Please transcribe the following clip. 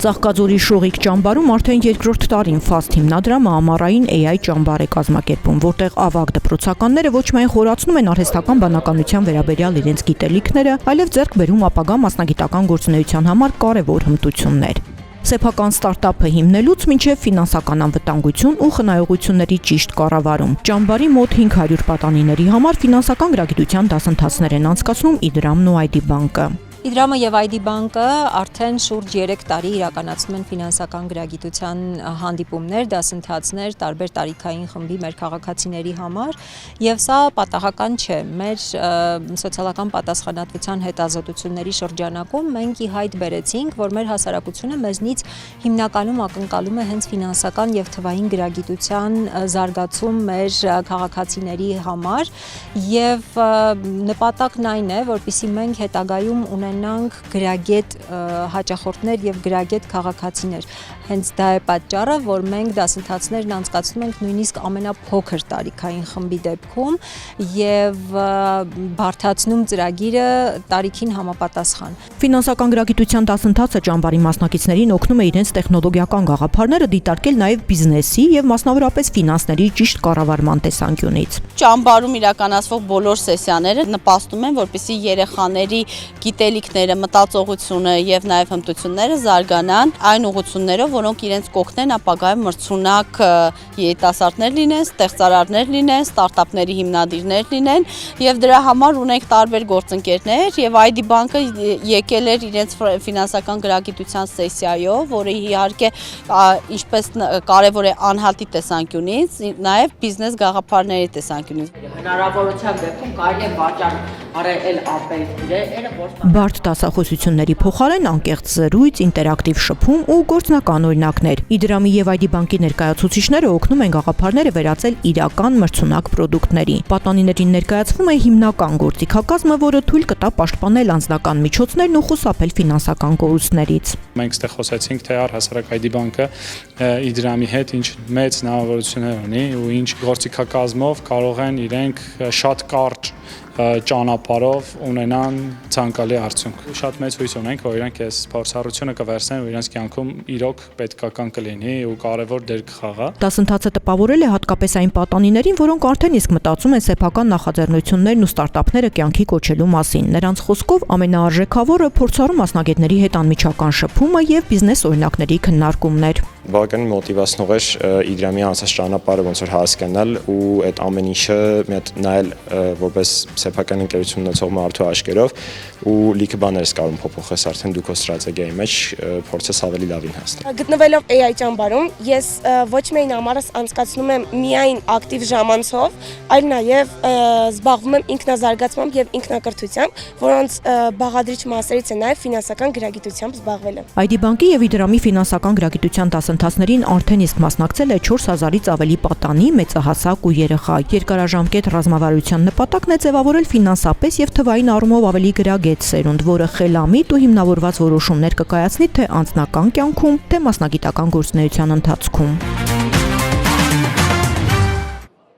Ծաղկաձորի Շողիկ ճամբարում արդեն երկրորդ տարին FAST հիմնադրամը ամառային AI ճամբար է կազմակերպում, որտեղ ավագ դպրոցականները ոչ միայն խորացնում են արհեստական բանականության վերաբերյալ իրենց գիտելիքները, այլև ձեռք բերում ապագա մասնագիտական գործունեության համար կարևոր հմտություններ։ Սեփական ստարտափը հիմնելուց մինչև ֆինանսական անվտանգություն ու խնայողությունների ճիշտ կառավարում։ Ճամբարի մոտ 500 պատանիների համար ֆինանսական գրագիտության դասընթացներ են անցկացնում Իդրամն ու ID բանկը։ Իդրամը եւ ID բանկը արդեն շուրջ 3 տարի իրականացնում են ֆինանսական գրագիտության հանդիպումներ, դասընթացներ տարբեր տարիքային խմբի մեր քաղաքացիների համար, եւ սա պատահական չէ։ Մեր սոցիալական պատասխանատվության հետազոտությունների շրջանակում մենք ի հայտ բերեցինք, որ մեր հասարակությունը մեզնից հիմնականում ակնկալում է հենց ֆինանսական եւ թվային գրագիտության զարգացում մեր քաղաքացիների համար, եւ նպատակն այն է, որպեսզի մենք հետագայում ունենանք գրագետ հաճախորդներ եւ գրագետ քաղաքացիներ։ Հենց դա է պատճառը, որ մենք դասընթացներն անցկացնում ենք նույնիսկ ամենափոքր տարիքային խմբի դեպքում եւ բարդացնում ծրագիրը տարիքին համապատասխան։ Ֆինանսական գրագիտության դասընթացը ճամբարի մասնակիցներին օգնում է իրենց տեխնոլոգիական գաղափարները դիտարկել նաեւ բիզնեսի եւ մասնավորապես ֆինանսների ճիշտ կառավարման տեսանկյունից։ Ճամբարում իրականացվող բոլոր սեսիաները նպաստում են, որպեսզի երեխաների գիտելիքները, մտածողությունը եւ նաեւ հմտությունները զարգանան այն ուղղություններով, որոնք իրենց կօգնեն ապագայում մրցունակ երիտասարդներ լինեն, ստեղծարարներ լինեն, ստարտափների հիմնադիրներ լինեն եւ դրա համար ունենք տարբեր գործընկերներ եւ ID բանկը եկել էր իրենց ֆինանսական գրագիտության սեսիայով, որը իհարկե ինչպես կարեւոր է անհատի տեսանկյունից, նաեւ բիզնես գաղափարների տեսանկյունից։ Հնարավորության դեպքում կարելի է վաճառ արել ապրանքները, Բարդ դասախոսությունների փոխարեն անկեղծ զրույց, ինտերակտիվ շփում ու գործնական օրինակներ։ Իդրամի եւ ID բանկի ներկայացուցիչները օգնում են գաղափարները վերածել իրական մրցունակ պրոդուկտների։ Պատանիներին ներկայացվում է հիմնական գործիքակազմը, որը թույլ կտա պաշտպանել անձնական միջոցներն ու խուսափել ֆինանսական կորուստներից։ Մենք ստեղ խոսեցինք, թե առհասարակ ID բանկը Իդրամի հետ ինչ մեծ հնարավորություններ ունի ու ինչ գործիքակազմով կարող են իրենք շատ կարճ ճանապարհով ունենան ցանկալի արդյունք։ Շատ մեծ հույս ունենք, որ իրենք այս փորձառությունը կվերցնեն ու իրենց կյանքում իրոք պետքական կլինի ու կարևոր դեր կխաղա։ Դասընթացը տպավորել է հատկապես այն պատանիներին, որոնք արդեն իսկ մտածում են սեփական նախաձեռնություններն ու ստարտափները կյանքի կոչելու մասին։ Նրանց խոսքով ամենաարժեքավորը փորձառու մասնագետների հետ անմիջական շփումը եւ բիզնես օրինակների քննարկումներ։ Բավականին մոտիվացնող էր Իդրամի անցած ճանապարհը ոնց որ հասկանալ ու այդ ամեն ինչը նայել որպես սեփական ընկերություն ունեցող մարդու աչքերով ու լիքը բաներ ես կարող փոփոխես արդեն դու քո ստրատեգիայի մեջ փորձես ավելի լավին հասնել։ Գտնվելով AI ճամբարում ես ոչ միայն ամառս անցկացնում եմ միայն ակտիվ ժամանցով, այլ նաև զբաղվում եմ ինքնազարգացմամբ եւ ինքնակրթությամբ, որոնց բաղադրիչ մասերից է նաև ֆինանսական գրագիտությամբ զբաղվելը։ ID բանկի եւ Իդրամի ֆինանսական գրագիտության դասընթացներին արդեն իսկ մասնակցել է 4000-ից ավելի պատանի, մեծահասակ ու երեխա։ Երկարաժամկետ ռազմավարության նպատակն է ձևավորել ֆինանսապես եւ թվային առումով ավելի գրագետ սերունդ, որը խելամիտ ու հիմնավորված որոշումներ կկայացնի թե անձնական կյանքում, թե մասնագիտական գործունեության ընթացքում։